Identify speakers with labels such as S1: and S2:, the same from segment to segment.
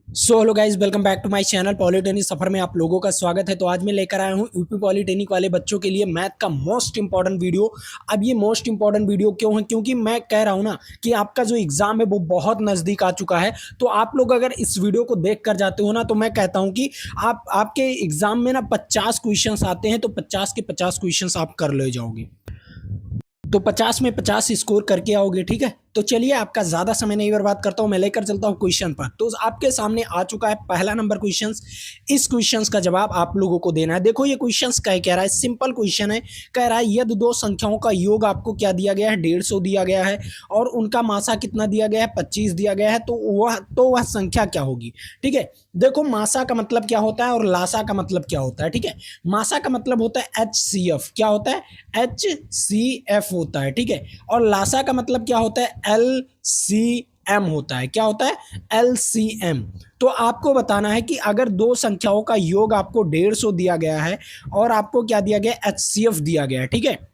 S1: So hello guys, welcome back to my channel. Polytechnic सफर में आप लोगों का स्वागत है। तो आज मैं लेकर आया हूँ यूपी पॉलिटेक्निक वाले बच्चों के लिए मैथ का मोस्ट इंपॉर्टेंट वीडियो। अब ये मोस्ट इंपॉर्टेंट वीडियो क्यों है? क्योंकि मैं कह रहा हूँ ना कि आपका जो एग्जाम है वो बहुत नज़दीक आ चुका है। तो आप लोग अगर इस वीडियो को देख कर जाते हो ना, तो मैं कहता हूँ कि आपके एग्जाम में ना 50 क्वेश्चन आते हैं, तो 50 के 50 क्वेश्चन आप कर ले जाओगे। तो 50 में 50 स्कोर करके आओगे, ठीक है। तो चलिए, आपका ज्यादा समय नहीं बर्बाद करता हूं, मैं लेकर चलता हूं क्वेश्चन पर। तो आपके सामने आ चुका है पहला नंबर क्वेश्चन। इस क्वेश्चन का जवाब आप लोगों को देना है। देखो ये क्वेश्चन कह रहा है, सिंपल क्वेश्चन है। कह रहा है यदि दो संख्याओं का योग आपको क्या दिया गया है, 150 दिया गया है, और उनका मासा कितना दिया गया है, 25 दिया गया है, तो वह संख्या क्या होगी। ठीक है। देखो, मासा का मतलब क्या होता है और लासा का मतलब क्या होता है। ठीक है। मासा का मतलब होता है HCF। क्या होता है? HCF होता है। ठीक है। और लासा का मतलब क्या होता है? LCM होता है। क्या होता है? LCM। तो आपको बताना है कि अगर दो संख्याओं का योग आपको 150 दिया गया है और आपको क्या दिया गया है, HCF दिया गया है। ठीक है।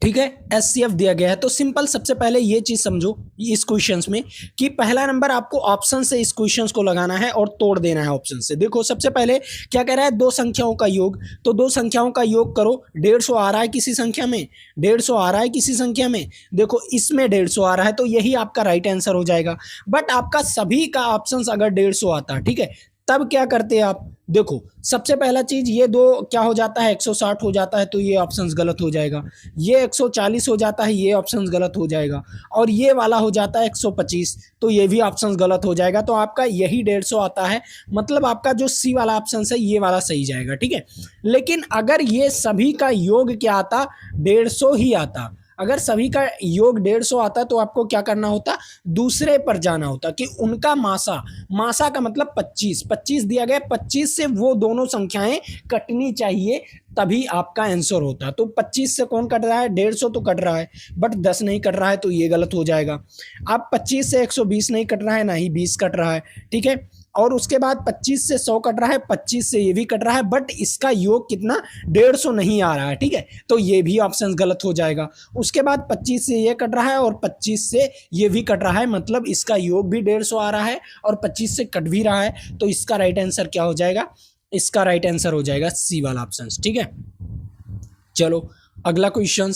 S1: ठीक है, HCF दिया गया है। तो सिंपल, सबसे पहले ये चीज समझो इस क्वेश्चंस में कि पहला नंबर आपको ऑप्शन से इस क्वेश्चंस को लगाना है और तोड़ देना है ऑप्शन से। देखो, सबसे पहले क्या कह रहा है, दो संख्याओं का योग। तो दो संख्याओं का योग करो। 150 आ रहा है किसी संख्या में, 150 आ रहा है किसी संख्या में। देखो, इसमें 150 आ रहा है, तो यही आपका राइट आंसर हो जाएगा। बट आपका सभी का ऑप्शन अगर 150 आता है, ठीक है, तब क्या करते हैं आप? देखो, सबसे पहला चीज, ये दो क्या हो जाता है, 160 हो जाता है, तो ये ऑप्शन गलत हो जाएगा। ये 140 हो जाता है, ये ऑप्शन गलत हो जाएगा। और ये वाला हो जाता है 125, तो ये भी ऑप्शन गलत हो जाएगा। तो आपका यही 150 आता है। मतलब आपका जो सी वाला ऑप्शन है, ये वाला सही जाएगा। ठीक है। लेकिन अगर ये सभी का योग क्या आता, 150 ही आता। अगर सभी का योग 150 आता, तो आपको क्या करना होता, दूसरे पर जाना होता कि उनका मासा। मासा का मतलब 25, 25 दिया गया, 25 से वो दोनों संख्याएं कटनी चाहिए, तभी आपका आंसर होता। तो 25 से कौन कट रहा है? 150 तो कट रहा है, बट 10 नहीं कट रहा है, तो ये गलत हो जाएगा। अब 25 से 120 नहीं कट रहा है, ना ही 20 कट रहा है। ठीक है। और उसके बाद 25 से 100 कट रहा है, 25 से ये भी कट रहा है, बट इसका योग कितना, 150 नहीं आ रहा है। ठीक है। तो ये भी ऑप्शन गलत हो जाएगा। उसके बाद 25 से ये कट रहा है और 25 से ये भी कट रहा है, मतलब इसका योग भी 150 आ रहा है और 25 से कट भी रहा है। तो इसका राइट आंसर क्या हो जाएगा? इसका राइट आंसर हो जाएगा सी वाला ऑप्शन। ठीक है। चलो, अगला क्वेश्चन।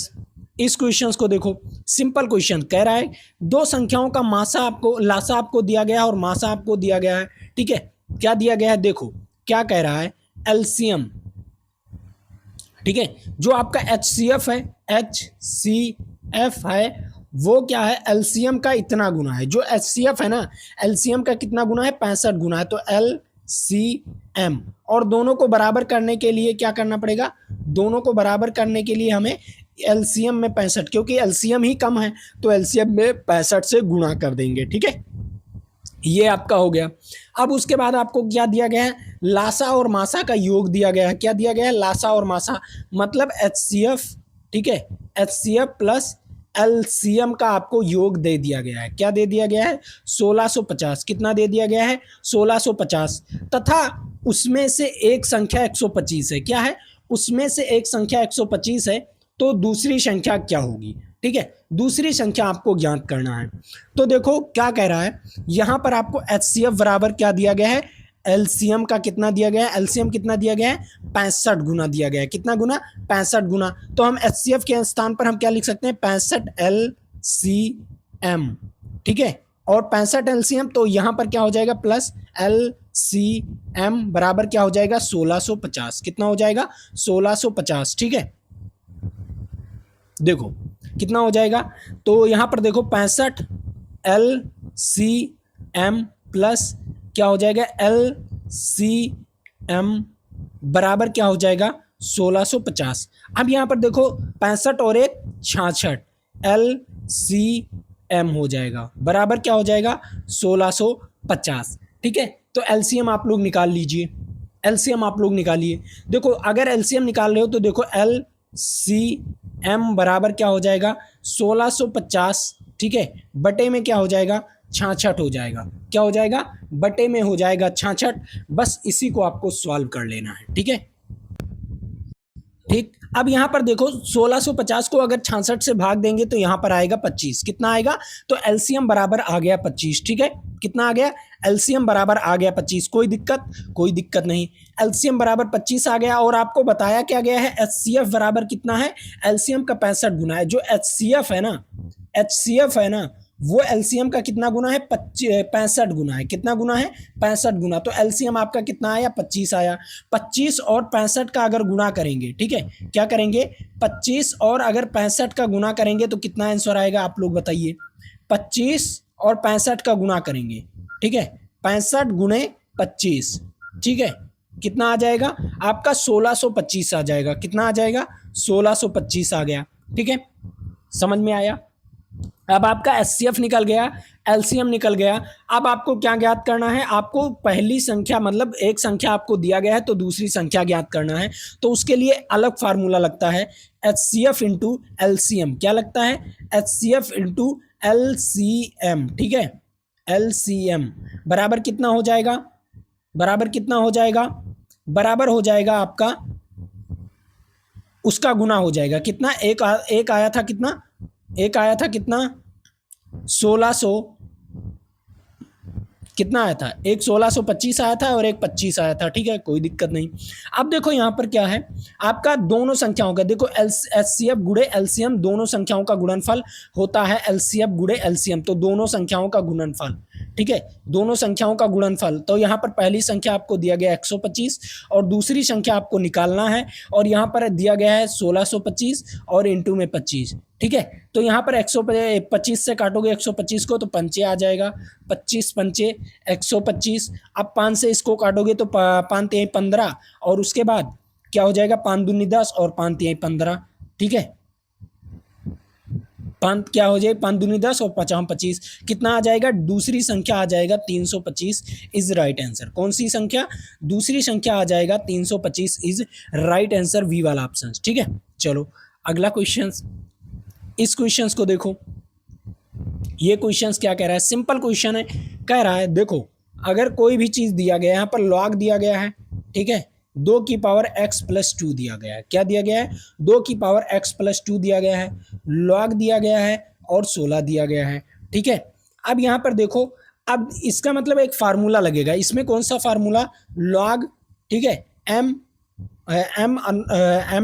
S1: इस क्वेश्चन को देखो, सिंपल क्वेश्चन कह रहा है दो संख्याओं का मासा आपको, लासा आपको दिया गया है और मासा आपको दिया गया है। ठीक है। क्या दिया गया है? देखो क्या कह रहा है, एलसीएम। ठीक है। जो आपका HCF है, HCF है, वो क्या है, एलसीएम का इतना गुना है। जो HCF है ना, एलसीएम का कितना गुना है, 65 गुना है। तो LCM। और दोनों को बराबर करने के लिए क्या करना पड़ेगा, दोनों को बराबर करने के लिए हमें एलसीएम में 65, क्योंकि एलसीएम ही कम है, तो एलसीएम में 65 से गुणा कर देंगे। ठीक है। ये आपका हो गया। अब उसके बाद आपको क्या दिया गया है, लासा और मासा का योग दिया गया है। क्या दिया गया है? लासा और मासा, मतलब HCF। ठीक है। HCF प्लस एलसीएम का आपको योग दे दिया गया है। क्या दे दिया गया है? 1650। कितना दे दिया गया है? 1650। तथा उसमें से एक संख्या 125 है। क्या है? उसमें से एक संख्या 125 है, तो दूसरी संख्या क्या होगी? ठीक है। दूसरी संख्या आपको ज्ञात करना है। तो देखो क्या कह रहा है, यहां पर आपको HCF बराबर क्या दिया गया है, एलसीएम का कितना दिया गया है, एलसीएम कितना दिया गया है, 65 गुना दिया गया है। कितना गुना? 65 गुना। तो हम HCF के स्थान पर हम क्या लिख सकते हैं, 65 LCM। ठीक है। और 65 LCM, तो यहां पर क्या हो जाएगा, प्लस LCM बराबर क्या हो जाएगा, 1650। कितना हो जाएगा? 1650। ठीक है। देखो कितना हो जाएगा, तो यहां पर देखो 65 LCM प्लस क्या हो जाएगा, LCM बराबर क्या हो जाएगा, 1650। अब यहां पर देखो 65 और एक 66, LCM हो जाएगा बराबर क्या हो जाएगा, 1650। ठीक है। तो एलसीएम आप लोग निकाल लीजिए, एलसीएम आप लोग निकालिए। देखो, अगर एलसीएम निकाल रहे हो तो देखो LCM बराबर क्या हो जाएगा, 1650। ठीक है। बटे में क्या हो जाएगा, 66 हो जाएगा। क्या हो जाएगा? बटे में हो जाएगा 66। बस इसी को आपको सॉल्व कर लेना है। ठीक है। ठीक। अब यहां पर देखो 1650 को अगर 66 से भाग देंगे तो यहां पर आएगा 25। कितना आएगा? तो एलसीएम बराबर आ गया 25। ठीक है। कितना आ गया, एलसीएम बराबर आ गया 25, कोई दिक्कत नहीं, एलसीएम बराबर 25 आ गया। और आपको बताया क्या गया है, एचसीएफ बराबर कितना है, एलसीएम का 65 गुना है। जो एचसीएफ है ना वो एलसीएम का कितना गुना है, 65 गुना है। कितना गुना है, 65 गुना। तो एलसीएम आपका कितना आया, 25 आया। 25 और 65 का अगर गुना करेंगे, ठीक है, क्या करेंगे, 25 और अगर 65 का गुना करेंगे तो कितना आंसर आएगा, आप लोग बताइए। 25 और 65 का गुना करेंगे, ठीक है, 65 गुणे 25, ठीक है, कितना आ जाएगा आपका, 1625 आ जाएगा। कितना आ जाएगा, 1625 आ गया, ठीक है, समझ में आया। अब आपका एचसीएफ निकल गया, एलसीएम निकल गया। अब आपको क्या ज्ञात करना है, आपको पहली संख्या मतलब एक संख्या आपको दिया गया है तो दूसरी संख्या ज्ञात करना है। तो उसके लिए अलग फार्मूला लगता है, एचसीएफ इंटू एलसीएम। क्या लगता है, एचसीएफ इंटू एलसीएम, ठीक है। एलसीएम बराबर कितना हो जाएगा, बराबर कितना हो जाएगा, बराबर हो जाएगा आपका, उसका गुना हो जाएगा। कितना, एक आया था कितना, एक आया था कितना, 1600, कितना आया था, एक 1625 आया था और एक 25 आया था, ठीक है, कोई दिक्कत नहीं। अब देखो यहाँ पर क्या है, आपका दोनों संख्याओं का देखो, एचसीएफ गुणे एलसीएम, दोनों संख्याओं का गुणनफल होता है एलसीएफ गुणे एलसीएम। तो दोनों संख्याओं का गुणनफल, ठीक है, दोनों संख्याओं का गुणनफल। तो यहाँ पर पहली संख्या आपको दिया गया 125 और दूसरी संख्या आपको निकालना है, और यहाँ पर दिया गया है 1625 और इंटू में 25, ठीक है। तो यहाँ पर 125 से काटोगे 125 को तो पंचे आ जाएगा, 25 पंचे 125। अब 5 से इसको काटोगे तो 5 तिहाई 15, और उसके बाद क्या हो जाएगा, 5 दूनी 10 और 5 तिहाई 15, ठीक है। 5 क्या हो जाए, 5 दूनी 10 और 5 25, कितना आ जाएगा, दूसरी संख्या आ जाएगा 325 इज राइट आंसर। कौन सी संख्या, दूसरी संख्या आ जाएगा 325 इज राइट आंसर, वी वाला ऑप्शन, ठीक है। चलो अगला क्वेश्चन, इस क्वेश्चंस को देखो, ये क्वेश्चंस क्या कह रहा है, सिंपल क्वेश्चन है। कह रहा है देखो, अगर कोई भी चीज दिया गया है, यहाँ पर लॉग दिया गया है, ठीक है, 2 की पावर x प्लस 2 दिया गया है। क्या दिया गया है, 2 की पावर x प्लस 2 दिया गया है, लॉग दिया गया है और 16 दिया गया है, ठीक है। अब यहाँ पर देखो, अब इसका मतलब एक फार्मूला लगेगा, इसमें कौन सा फार्मूला, लॉग, ठीक है, m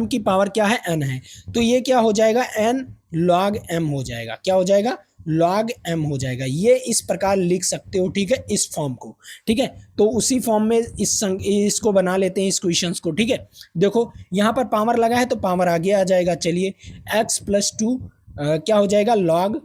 S1: की पावर क्या है, n है, तो ये क्या हो जाएगा, n log m हो जाएगा। क्या हो जाएगा, log m हो जाएगा। ये इस प्रकार लिख सकते हो, ठीक है, इस फॉर्म को, ठीक है। तो उसी फॉर्म में इसको बना लेते हैं, इस क्वेश्चंस को, ठीक है। देखो यहाँ पर पावर लगा है तो पावर आगे आ जाएगा। चलिए x प्लस 2 क्या हो जाएगा, log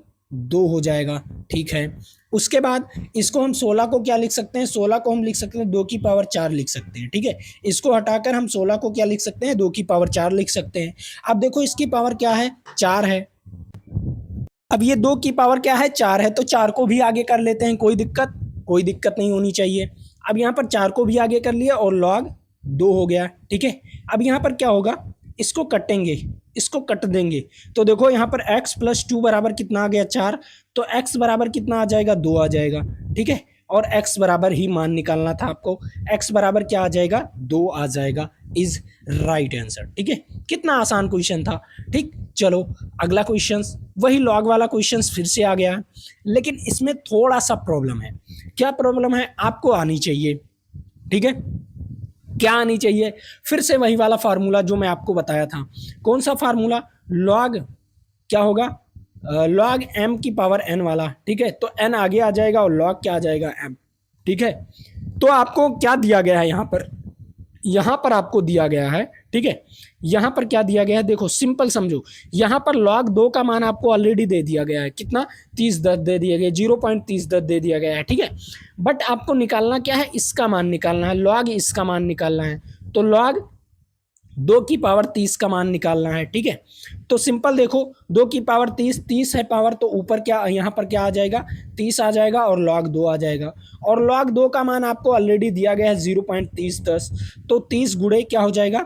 S1: 2 हो जाएगा, ठीक है। उसके बाद इसको हम 16 को क्या लिख सकते हैं, 16 को हम लिख सकते हैं 2 की पावर 4 लिख सकते हैं, ठीक है। इसको हटाकर हम 16 को क्या लिख सकते हैं, 2 की पावर 4 लिख सकते हैं। अब देखो इसकी पावर क्या है, 4 है। अब ये 2 की पावर क्या है, 4 है, तो 4 को भी आगे कर लेते हैं, कोई दिक्कत नहीं होनी चाहिए। अब यहाँ पर 4 को भी आगे कर लिया और log 2 हो गया, ठीक है। अब यहाँ पर क्या होगा, इसको कटेंगे, इसको कट देंगे, तो देखो यहाँ पर x प्लस 2 बराबर कितना आ गया, 4, तो x बराबर कितना आ जाएगा, 2 आ जाएगा, ठीक है। और x बराबर ही मान निकालना था आपको, x बराबर क्या आ जाएगा, 2 आ जाएगा, इज राइट आंसर, ठीक है। कितना आसान क्वेश्चन था, ठीक। चलो अगला क्वेश्चन, वही लॉग वाला क्वेश्चन फिर से आ गया, लेकिन इसमें थोड़ा सा प्रॉब्लम है। क्या प्रॉब्लम है, आपको आनी चाहिए, ठीक है, क्या आनी चाहिए, फिर से वही वाला फार्मूला जो मैं आपको बताया था। कौन सा फार्मूला, लॉग क्या होगा, लॉग m की पावर n वाला, ठीक है। तो n आगे आ जाएगा और लॉग क्या आ जाएगा, m, ठीक है। तो आपको क्या दिया गया है, यहाँ पर आपको दिया गया है, ठीक है। यहाँ पर क्या दिया गया है, देखो सिंपल समझो, यहाँ पर log 2 का मान आपको ऑलरेडी दे दिया गया है, कितना, 3010 दे दिया गया, 0.3010 दे दिया गया है, ठीक है। बट आपको निकालना क्या है, इसका मान निकालना है, log इसका मान निकालना है, तो log 2 की पावर 30 का मान निकालना है, ठीक है। तो सिंपल देखो, 2 की पावर 30 है पावर, तो ऊपर क्या, यहाँ पर क्या आ जाएगा, 30 आ जाएगा और log 2 आ जाएगा, और log 2 का मान आपको ऑलरेडी दिया गया है 0.3010, तो 30 गुणे क्या हो जाएगा,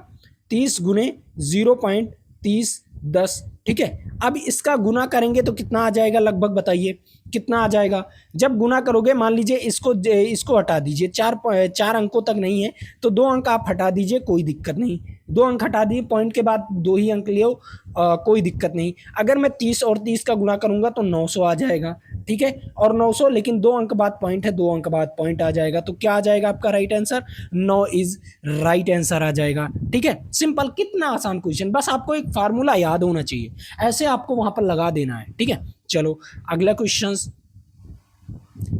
S1: 30 गुणे 0.3010, ठीक है। अब इसका गुना करेंगे तो कितना आ जाएगा, लगभग बताइए कितना आ जाएगा। जब गुना करोगे, मान लीजिए इसको हटा दीजिए, 4 अंकों तक नहीं है तो 2 अंक आप हटा दीजिए, कोई दिक्कत नहीं, 2 अंक हटा दिए, पॉइंट के बाद 2 ही अंक लियो, कोई दिक्कत नहीं। अगर मैं 30 और 30 का गुणा करूंगा तो 900 आ जाएगा, ठीक है, और 900, लेकिन 2 अंक बाद पॉइंट है, 2 अंक बाद पॉइंट आ जाएगा, तो क्या आ जाएगा आपका right answer? 9 is right answer आ जाएगा, ठीक है। सिंपल, कितना आसान क्वेश्चन, बस आपको एक फार्मूला याद होना चाहिए, ऐसे आपको वहां पर लगा देना है, ठीक है। चलो अगला क्वेश्चन,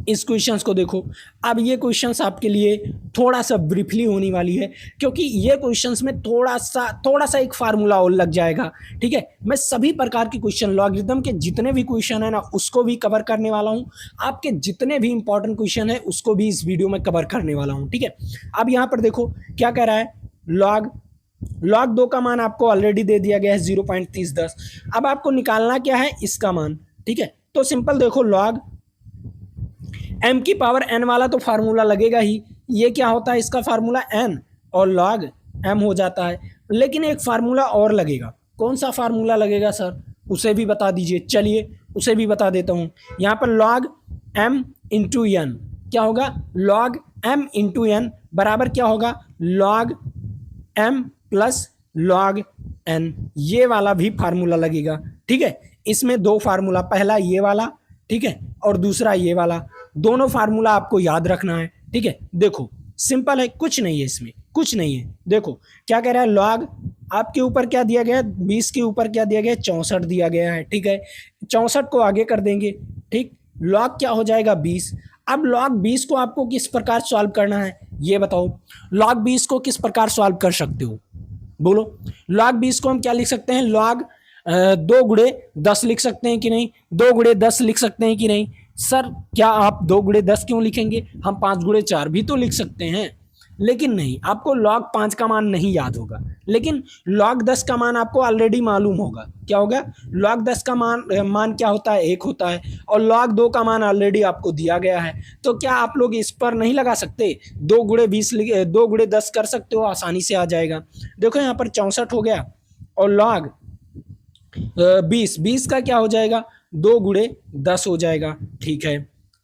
S1: इस क्वेश्चंस को देखो। अब ये क्वेश्चंस आपके लिए थोड़ा सा ब्रीफली होने वाली है, क्योंकि ये क्वेश्चंस में थोड़ा सा एक फार्मूला और लग जाएगा, ठीक है। मैं सभी प्रकार के क्वेश्चन, लॉगरिथम के जितने भी क्वेश्चन है ना उसको भी कवर करने वाला हूँ, आपके जितने भी इंपॉर्टेंट क्वेश्चन है उसको भी इस वीडियो में कवर करने वाला हूँ, ठीक है। अब यहाँ पर देखो क्या कह रहा है, log 2 का मान आपको ऑलरेडी दे दिया गया है 0.3010। अब आपको निकालना क्या है, इसका मान, ठीक है। तो सिंपल देखो, log m की पावर n वाला तो फार्मूला लगेगा ही, ये क्या होता है इसका फार्मूला n, और log m हो जाता है, लेकिन एक फार्मूला और लगेगा। कौन सा फार्मूला लगेगा सर, उसे भी बता दीजिए। चलिए उसे भी बता देता हूँ। यहाँ पर log m इंटू n क्या होगा, log m इंटू n बराबर क्या होगा, log m plus log n, ये वाला भी फार्मूला लगेगा, ठीक है। इसमें 2 फार्मूला, पहला ये वाला, ठीक है, और दूसरा ये वाला, दोनों फार्मूला आपको याद रखना है, ठीक है। देखो सिंपल है, कुछ नहीं है इसमें, कुछ नहीं है। देखो क्या कह रहा है, log आपके ऊपर क्या दिया गया है, 20 के ऊपर क्या दिया गया है, 64 दिया गया है, ठीक है। 64 को आगे कर देंगे, ठीक, log क्या हो जाएगा 20। अब log 20 को आपको किस प्रकार सॉल्व करना है ये बताओ, log 20 को किस प्रकार सॉल्व कर सकते हो, बोलो। log 20 को हम क्या लिख सकते हैं, log 2 गुणे 10 लिख सकते हैं कि नहीं, 2 गुणे 10 लिख सकते हैं कि नहीं। सर क्या आप 2 गुणे 10 क्यों लिखेंगे, हम 5 गुणे 4 भी तो लिख सकते हैं, लेकिन नहीं, आपको log 5 का मान नहीं याद होगा, लेकिन log 10 का मान आपको ऑलरेडी मालूम होगा। क्या होगा, log 10 का मान क्या होता है, 1 होता है, और log 2 का मान ऑलरेडी आपको दिया गया है। तो क्या आप लोग इस पर नहीं लगा सकते, 2 गुणे 2 गुणे 10 कर सकते हो, आसानी से आ जाएगा। देखो यहाँ पर 64 हो गया, और log 20 का क्या हो जाएगा, 2 गुणे 10 हो जाएगा, ठीक है।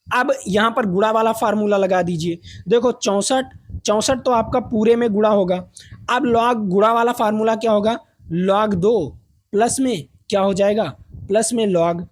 S1: अब यहाँ पर गुणा वाला फार्मूला लगा दीजिए। देखो 64 तो आपका पूरे में गुणा होगा। अब log गुणा वाला फार्मूला क्या होगा, log 2 प्लस में क्या हो जाएगा, प्लस में log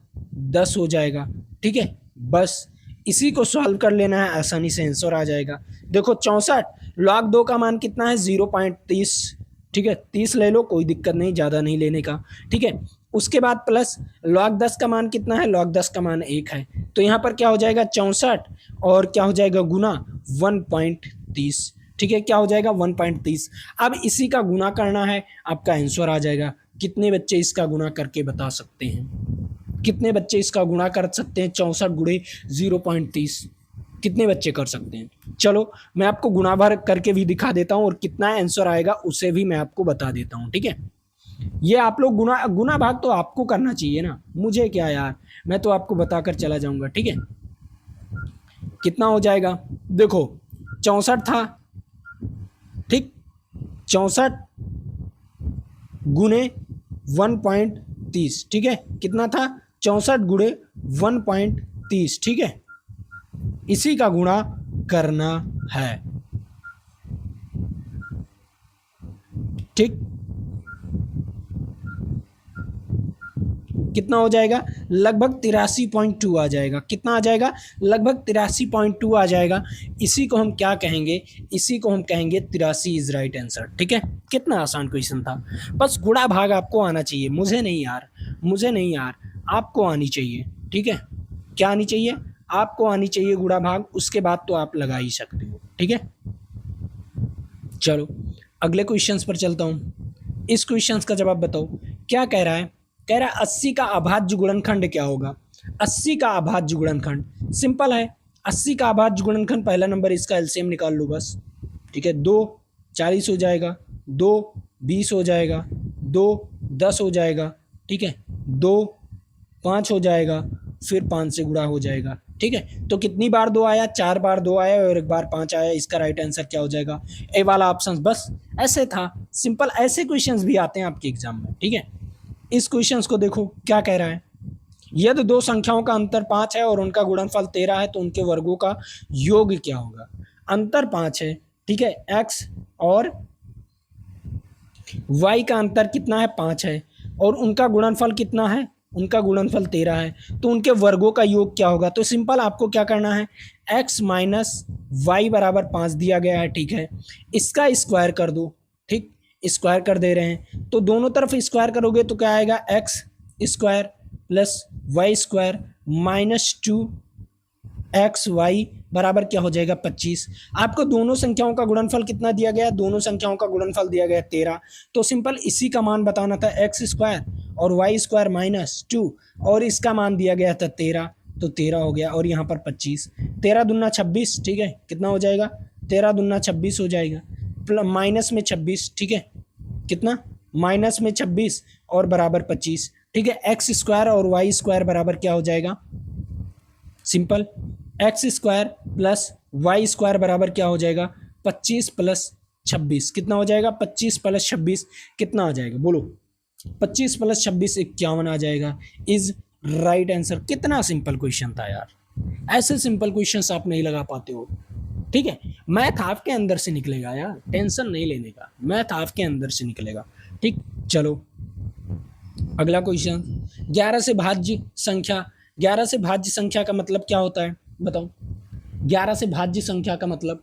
S1: 10 हो जाएगा, ठीक है। बस इसी को सॉल्व कर लेना है, आसानी से आंसर आ जाएगा। देखो 64, log 2 का मान कितना है 0.30, ठीक है, 30 ले लो, कोई दिक्कत नहीं, ज़्यादा नहीं लेने का, ठीक है। उसके बाद प्लस log 10 का मान कितना है, log 10 का मान 1 है, तो यहाँ पर क्या हो जाएगा 64, और क्या हो जाएगा गुना 1.30, ठीक है, क्या हो जाएगा 1.30। अब इसी का गुना करना है, आपका आंसर आ जाएगा। कितने बच्चे इसका गुना करके बता सकते हैं, कितने बच्चे इसका गुणा कर सकते हैं, 64 गुणे 0.30, कितने बच्चे कर सकते हैं। चलो मैं आपको गुणा भर करके भी दिखा देता हूँ, और कितना आंसर आएगा उसे भी मैं आपको बता देता हूँ, ठीक है। ये आप लोग गुना भाग तो आपको करना चाहिए ना, मुझे क्या यार, मैं तो आपको बताकर चला जाऊंगा, ठीक है। कितना हो जाएगा, देखो 64 था, ठीक, 64 गुणे 1.30, ठीक है, कितना था 64 गुणे 1.30, ठीक है, इसी का गुणा करना है, ठीक। कितना हो जाएगा, लगभग 83.2 आ जाएगा। कितना आ जाएगा, लगभग 83.2 आ जाएगा। इसी को हम क्या कहेंगे, इसी को हम कहेंगे 83 इज राइट आंसर, ठीक है। कितना आसान क्वेश्चन था, बस गुणा भाग आपको आना चाहिए, मुझे नहीं यार, मुझे नहीं यार, आपको आनी चाहिए, ठीक है। क्या आनी चाहिए, आपको आनी चाहिए गुणा भाग, उसके बाद तो आप लगा ही सकते हो, ठीक है। चलो अगले क्वेश्चंस पर चलता हूँ। इस क्वेश्चंस का जवाब बताओ। क्या कह रहा है, कह रहा है 80 का अभाज्य गुणनखंड क्या होगा। 80 का अभाज्य गुणनखंड सिंपल है, 80 का अभाज्य गुणनखंड, पहला नंबर इसका एलसीएम निकाल लो बस, ठीक है। 2 40 हो जाएगा, 2 20 हो जाएगा, 2 10 हो जाएगा, ठीक है, 2 5 हो जाएगा, फिर 5 से गुणा हो जाएगा, ठीक है। तो कितनी बार 2 आया, 4 बार 2 आया और 1 बार 5 आया, इसका राइट आंसर क्या हो जाएगा, ए वाला ऑप्शन। बस ऐसे था सिंपल, ऐसे क्वेश्चंस भी आते हैं आपके एग्जाम में, ठीक है। इस क्वेश्चंस को देखो क्या कह रहा है, यदि 2 संख्याओं का अंतर 5 है और उनका गुणनफल 13 है तो उनके वर्गों का योग क्या होगा। अंतर 5 है, ठीक है, x और y का अंतर कितना है 5 है और उनका गुणनफल कितना है, उनका गुणनफल 13 है, तो उनके वर्गों का योग क्या होगा। तो सिंपल आपको क्या करना है, x माइनस वाई बराबर 5 दिया गया है, ठीक है, इसका स्क्वायर कर दो, ठीक, स्क्वायर कर दे रहे हैं, तो दोनों तरफ स्क्वायर करोगे तो क्या आएगा, x square plus y square minus 2xy बराबर क्या हो जाएगा 25। आपको दोनों संख्याओं का गुणनफल कितना दिया गया, दोनों संख्याओं का गुणनफल दिया गया 13, तो सिंपल इसी का मान बताना था, एक्स स्क्वायर और वाई स्क्वायर माइनस 2 और इसका मान दिया गया था 13, तो 13 हो गया और यहाँ पर 25, 13 दूना 26, ठीक है, कितना हो जाएगा 13 दूना 26 हो जाएगा, माइनस में 26, ठीक है, कितना माइनस में 26 और बराबर 25, ठीक है, एक्स स्क्वायर और वाई स्क्वायर बराबर क्या हो जाएगा, simple x square plus y square बराबर क्या हो जाएगा 25 प्लस 26, कितना हो जाएगा 25 प्लस 26 कितना आ जाएगा, बोलो 25 प्लस 26 51 आ जाएगा, इज राइट आंसर। कितना सिंपल क्वेश्चन था यार, ऐसे सिंपल क्वेश्चंस आप नहीं लगा पाते हो, ठीक है, मैथ आपके अंदर से निकलेगा यार, टेंशन नहीं लेने का, मैथ आपके अंदर से निकलेगा, ठीक। चलो अगला क्वेश्चन, 11 से भाज्य संख्या, 11 से भाज्य संख्या का मतलब क्या होता है बताओ, 11 से भाज्य संख्या का मतलब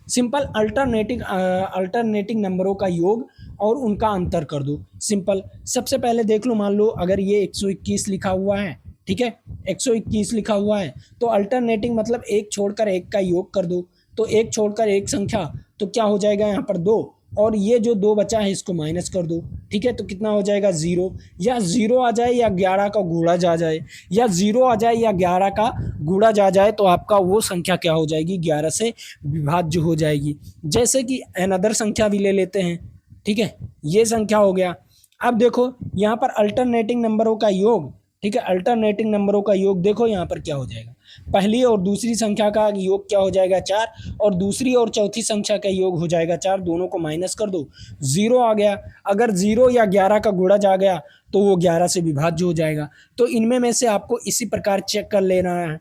S1: सिंपल अल्टरनेटिंग नंबरों का योग और उनका अंतर कर दो। सिंपल सबसे पहले देख लो, मान लो अगर ये 121 लिखा हुआ है, ठीक है, 121 लिखा हुआ है, तो अल्टरनेटिंग मतलब एक छोड़कर एक का योग कर दो, तो एक छोड़कर एक संख्या तो क्या हो जाएगा यहाँ पर 2, और ये जो 2 बचा है इसको माइनस कर दो, ठीक है, तो कितना हो जाएगा 0, या 0 आ जाए या 11 का गुणा जा जाए, या 0 आ जाए या 11 का गुणा जा जाए, तो आपका वो संख्या क्या हो जाएगी 11 से विभाज्य हो जाएगी। जैसे कि अनदर संख्या भी ले लेते हैं, ठीक है, ये संख्या हो गया। अब देखो यहाँ पर अल्टरनेटिंग नंबरों का योग, ठीक है, अल्टरनेटिंग नंबरों का योग देखो यहाँ पर क्या हो जाएगा, पहली और दूसरी संख्या का योग क्या हो जाएगा 4, और दूसरी और चौथी संख्या का योग हो जाएगा 4, दोनों को माइनस कर दो, 0 आ गया, अगर 0 या 11 का गुणा जा गया तो वो 11 से विभाज्य हो जाएगा। तो इनमें में से आपको इसी प्रकार चेक कर लेना है,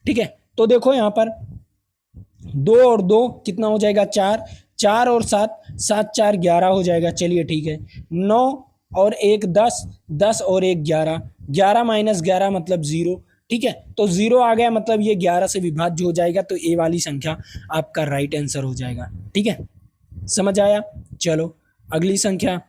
S1: ठीक है। तो देखो यहाँ पर 2 और 2 कितना हो जाएगा 4, 4 और 7, 7 4 11 हो जाएगा, चलिए ठीक है, 9 और 1 10, 10 और 1 11, 11 माइनस 11 मतलब 0, ठीक है, तो 0 आ गया मतलब ये 11 से विभाज्य हो जाएगा, तो ए वाली संख्या आपका राइट आंसर हो जाएगा, ठीक है, समझ आया। चलो अगली संख्या,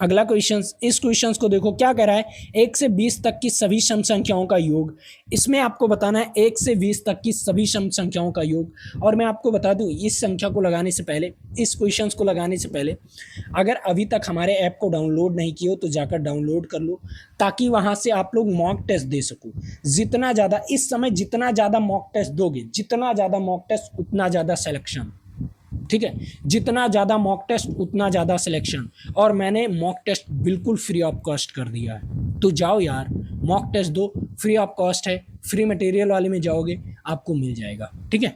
S1: अगला क्वेश्चन, इस क्वेश्चन को देखो क्या कह रहा है, 1 से 20 तक की सभी सम संख्याओं का योग, इसमें आपको बताना है 1 से 20 तक की सभी सम संख्याओं का योग। और मैं आपको बता दूं इस संख्या को लगाने से पहले, इस क्वेश्चन को लगाने से पहले अगर अभी तक हमारे ऐप को डाउनलोड नहीं किए हो तो जाकर डाउनलोड कर लो, ताकि वहाँ से आप लोग मॉक टेस्ट दे सको। जितना ज़्यादा इस समय जितना ज़्यादा मॉक टेस्ट दोगे, जितना ज़्यादा मॉक टेस्ट उतना ज़्यादा सिलेक्शन, ठीक है, जितना ज़्यादा मॉक टेस्ट उतना ज़्यादा सिलेक्शन। और मैंने मॉक टेस्ट बिल्कुल फ्री ऑफ कॉस्ट कर दिया है, तो जाओ यार मॉक टेस्ट दो, फ्री ऑफ कॉस्ट है, फ्री मटेरियल वाले में जाओगे आपको मिल जाएगा, ठीक है।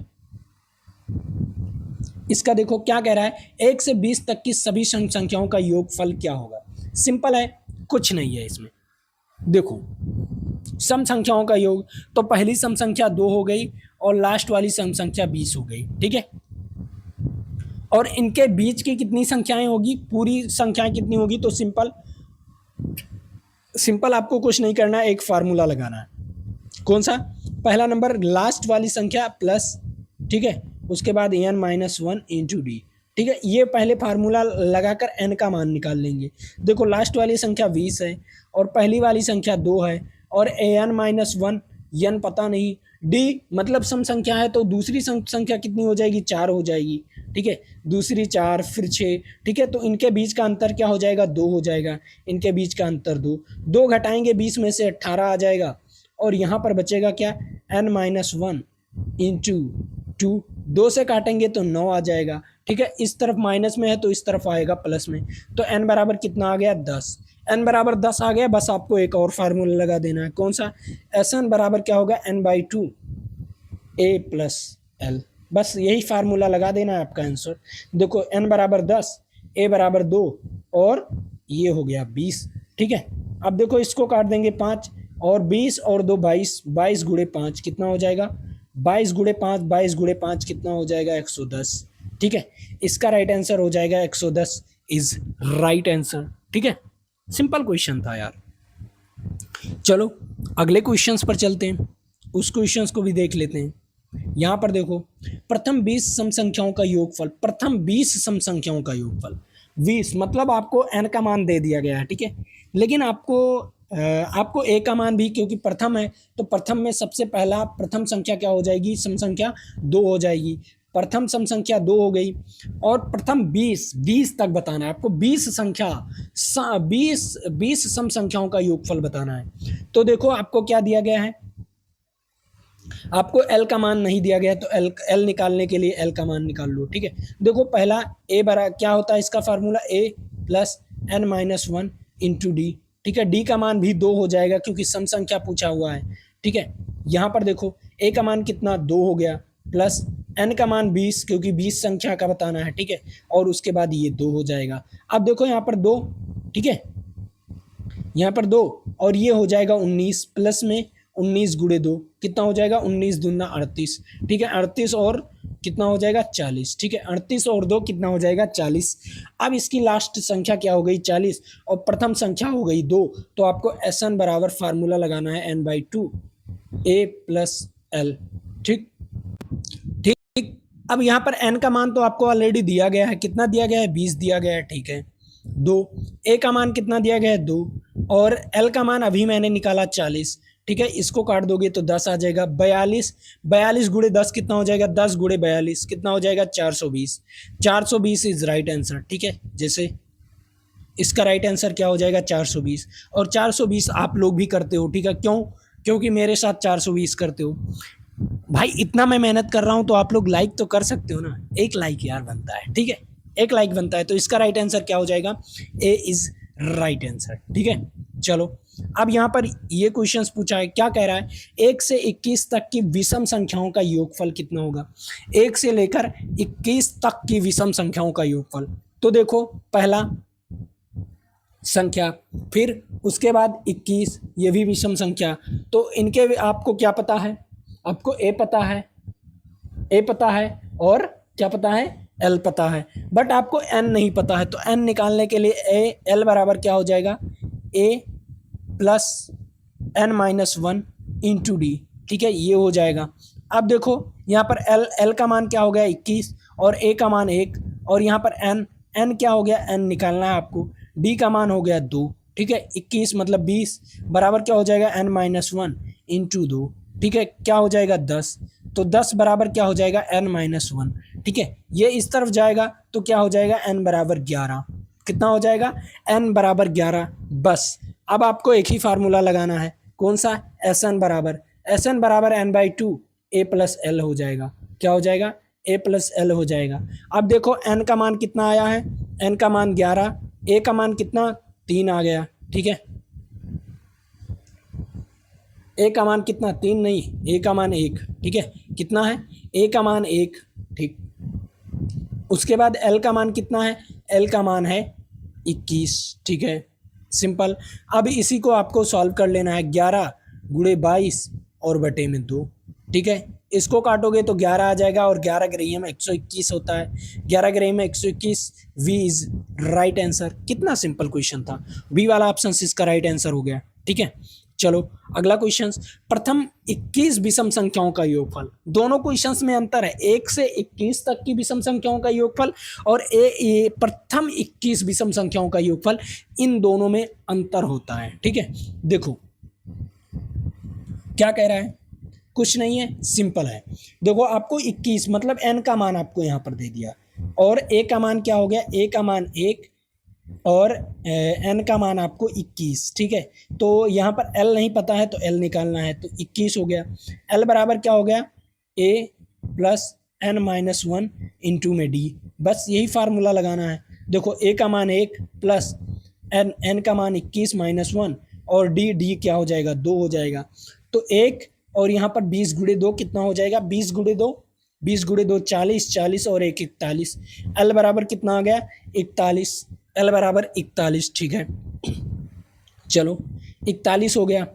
S1: इसका देखो क्या कह रहा है, 1 से 20 तक की सभी संख्याओं का योगफल क्या होगा। सिंपल है, कुछ नहीं है इसमें, देखो सम संख्याओं का योग, तो पहली सम संख्या 2 हो गई और लास्ट वाली सम संख्या 20 हो गई, ठीक है, और इनके बीच की कितनी संख्याएं होगी, पूरी संख्याएं कितनी होगी। तो सिंपल आपको कुछ नहीं करना है, एक फार्मूला लगाना है, कौन सा, पहला नंबर लास्ट वाली संख्या प्लस, ठीक है, उसके बाद n-1 इंटू डी, ठीक है, ये पहले फार्मूला लगाकर n का मान निकाल लेंगे। देखो लास्ट वाली संख्या 20 है और पहली वाली संख्या 2 है, और n-1 n पता नहीं, डी मतलब सम संख्या है, तो दूसरी संख्या कितनी हो जाएगी 4 हो जाएगी, ठीक है, दूसरी 4 फिर 6, ठीक है, तो इनके बीच का अंतर क्या हो जाएगा 2 हो जाएगा, इनके बीच का अंतर 2 घटाएंगे 20 में से 18 आ जाएगा, और यहाँ पर बचेगा क्या n-1 इंटू 2, 2 से काटेंगे तो 9 आ जाएगा, ठीक है, इस तरफ माइनस में है तो इस तरफ आएगा प्लस में, तो n बराबर कितना आ गया 10, n बराबर 10 आ गया। बस आपको एक और फार्मूला लगा देना है, कौन सा, Sn बराबर क्या होगा n/2 a प्लस l, बस यही फार्मूला लगा देना है, आपका आंसर। देखो n बराबर 10, a बराबर 2 और ये हो गया 20, ठीक है। अब देखो इसको काट देंगे 5 और 20 और 2 22, 22 गुणे 5 कितना हो जाएगा 22 गुणे 5, 22 गुणे 5 कितना हो जाएगा 110, ठीक है, इसका राइट आंसर हो जाएगा 110, इज राइट आंसर। ठीक है, सिंपल क्वेश्चन था यार। चलो अगले क्वेश्चंस पर चलते हैं, उस क्वेश्चंस को भी देख लेते हैं। यहाँ पर देखो, प्रथम 20 सम संख्याओं का योगफल, प्रथम 20 सम संख्याओं का योगफल 20, मतलब आपको n का मान दे दिया गया है। ठीक है, लेकिन आपको a का मान भी, क्योंकि प्रथम है तो प्रथम में सबसे पहला प्रथम संख्या क्या हो जाएगी, सम संख्या 2 हो जाएगी। प्रथम सम संख्या 2 हो गई, और प्रथम 20 तक बताना है आपको, 20 संख्या 20 सम संख्याओं का योगफल बताना है। तो देखो आपको क्या दिया गया है, आपको l का मान नहीं दिया गया, तो l निकालने के लिए l का मान निकाल लो। ठीक है, देखो पहला a बरा क्या होता है, इसका formula a plus n minus 1 into d. ठीक है, d का मान भी 2 हो जाएगा क्योंकि सम संख्या पूछा हुआ है। ठीक है, यहाँ पर देखो a का मान कितना 2 हो गया, प्लस n का मान 20 क्योंकि 20 संख्या का बताना है। ठीक है, और उसके बाद ये 2 हो जाएगा। अब देखो यहाँ पर 2, ठीक है, यहाँ पर 2 और ये हो जाएगा 19, प्लस में 19 गुणे 2 कितना हो जाएगा, 19 दूना 38। ठीक है, 38 और कितना हो जाएगा 40। ठीक है, 38 और 2 कितना हो जाएगा 40। अब इसकी लास्ट संख्या क्या हो गई 40, और प्रथम संख्या हो गई 2, तो आपको SN बराबर फार्मूला लगाना है n/2 a प्लस l। ठीक ठीक, अब यहाँ पर n का मान तो आपको ऑलरेडी दिया गया है, कितना दिया गया है 20 दिया गया है। ठीक है, 2, a का मान कितना दिया गया है 2, और l का मान अभी मैंने निकाला 40। ठीक है, इसको काट दोगे तो 10 आ जाएगा, 42 गुणे 10 कितना हो जाएगा, 10 गुणे 42 कितना हो जाएगा 420। 420 इज राइट आंसर। ठीक है, जैसे इसका राइट आंसर क्या हो जाएगा 420, और 420 आप लोग भी करते हो। ठीक है, क्यों, क्योंकि मेरे साथ 420 करते हो भाई। इतना मैं मेहनत कर रहा हूं तो आप लोग लाइक तो कर सकते हो ना, एक लाइक यार बनता है। ठीक है, एक लाइक बनता है, तो इसका राइट आंसर क्या हो जाएगा, ए इज राइट आंसर। ठीक है, चलो अब यहाँ पर ये क्वेश्चंस पूछा है, क्या कह रहा है, 1 से 21 तक की विषम संख्याओं का योगफल कितना होगा। 1 से लेकर 21 तक की विषम संख्याओं का योगफल, तो देखो पहला संख्या, फिर उसके बाद 21, ये भी विषम संख्या, तो इनके आपको क्या पता है, आपको ए पता है, ए पता है, और क्या पता है, एल पता है, बट आपको एन नहीं पता है। तो एन निकालने के लिए एल बराबर क्या हो जाएगा, a plus n minus 1 into d. ठीक है, ये हो जाएगा। अब देखो यहाँ पर एल का मान क्या हो गया 21, और ए का मान 1, और यहाँ पर एन क्या हो गया, एन निकालना है आपको, डी का मान हो गया 2। ठीक है, 21 मतलब 20 बराबर क्या हो जाएगा, एन माइनस 1 इंटू 2। ठीक है, क्या हो जाएगा 10, तो 10 बराबर क्या हो जाएगा, एन माइनस 1। ठीक है, ये इस तरफ जाएगा तो क्या हो जाएगा, एन बराबर 11। कितना हो जाएगा, एन बराबर 11। बस अब आपको एक ही फार्मूला लगाना है, कौन सा, एन बराबर n/2 a प्लस एल हो जाएगा। क्या हो जाएगा, a प्लस एल हो जाएगा। अब देखो n का मान कितना आया है, n का मान 11, a का मान कितना 3 आ गया। ठीक है, a का मान कितना 3 नहीं, a का मान 1। ठीक है, कितना है, a का मान 1। ठीक, उसके बाद l का मान कितना है, l का मान है 21। ठीक है, सिंपल। अब इसी को आपको सॉल्व कर लेना है, 11 गुणे 22 और बटे में 2। ठीक है, इसको काटोगे तो 11 आ जाएगा, और 11 ग्रेही में 121 होता है, 11 ग्रेही में 121, वी इज राइट आंसर। कितना सिंपल क्वेश्चन था, बी वाला ऑप्शन इसका राइट आंसर हो गया। ठीक है, चलो अगला क्वेश्चन, प्रथम 21 विषम संख्याओं का योगफल। दोनों क्वेश्चंस में अंतर है, 1 से 21 तक की विषम संख्याओं का योगफल और प्रथम 21 विषम संख्याओं का योगफल, इन दोनों में अंतर होता है। ठीक है, देखो क्या कह रहा है, कुछ नहीं है, सिंपल है। देखो आपको 21 मतलब n का मान आपको यहाँ पर दे दिया, और a का मान क्या हो गया, a का मान 1, और n का मान आपको 21। ठीक है, तो यहाँ पर l नहीं पता है तो l निकालना है, तो 21 हो गया। l बराबर क्या हो गया, a plus n minus 1 into में d। बस यही फार्मूला लगाना है। देखो a का मान 1 प्लस n का मान 21 माइनस 1, और d क्या हो जाएगा 2 हो जाएगा। तो 1 और यहाँ पर 20 गुणे 2 कितना हो जाएगा, 20 गुणे 2 40, 40 और 1 41। l बराबर कितना आ गया 41, l बराबर 41। ठीक है, चलो 41 हो गया,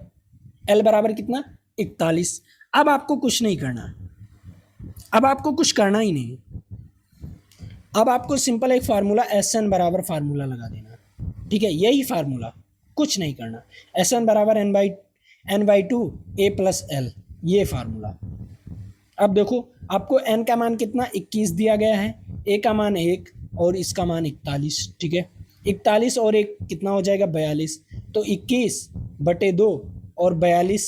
S1: l बराबर कितना 41। अब आपको कुछ नहीं करना, अब आपको कुछ करना ही नहीं, अब आपको सिंपल एक फार्मूला एस एन बराबर फार्मूला लगा देना, ठीक है, यही फार्मूला, कुछ नहीं करना। एस एन बराबर N by two A plus L, ये फार्मूला। अब देखो आपको एन का मान कितना 21 दिया गया है, ए का मान 1 और इसका मान 41, ठीक है। 41 और 1 कितना हो जाएगा 42, तो 21/2 और 42,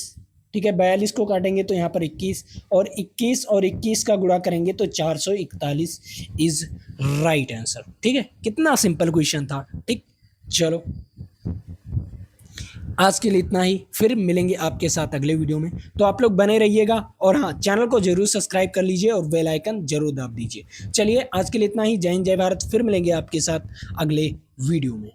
S1: ठीक है। 42 को काटेंगे तो यहाँ पर 21 और 21 का गुणा करेंगे तो 441 इज राइट आंसर, ठीक है। कितना सिंपल क्वेश्चन था, ठीक। चलो आज के लिए इतना ही, फिर मिलेंगे आपके साथ अगले वीडियो में। तो आप लोग बने रहिएगा और हाँ, चैनल को जरूर सब्सक्राइब कर लीजिए और बेल आइकन जरूर दबा दीजिए। चलिए आज के लिए इतना ही। जय हिंद, जय भारत। फिर मिलेंगे आपके साथ अगले वीडियो में।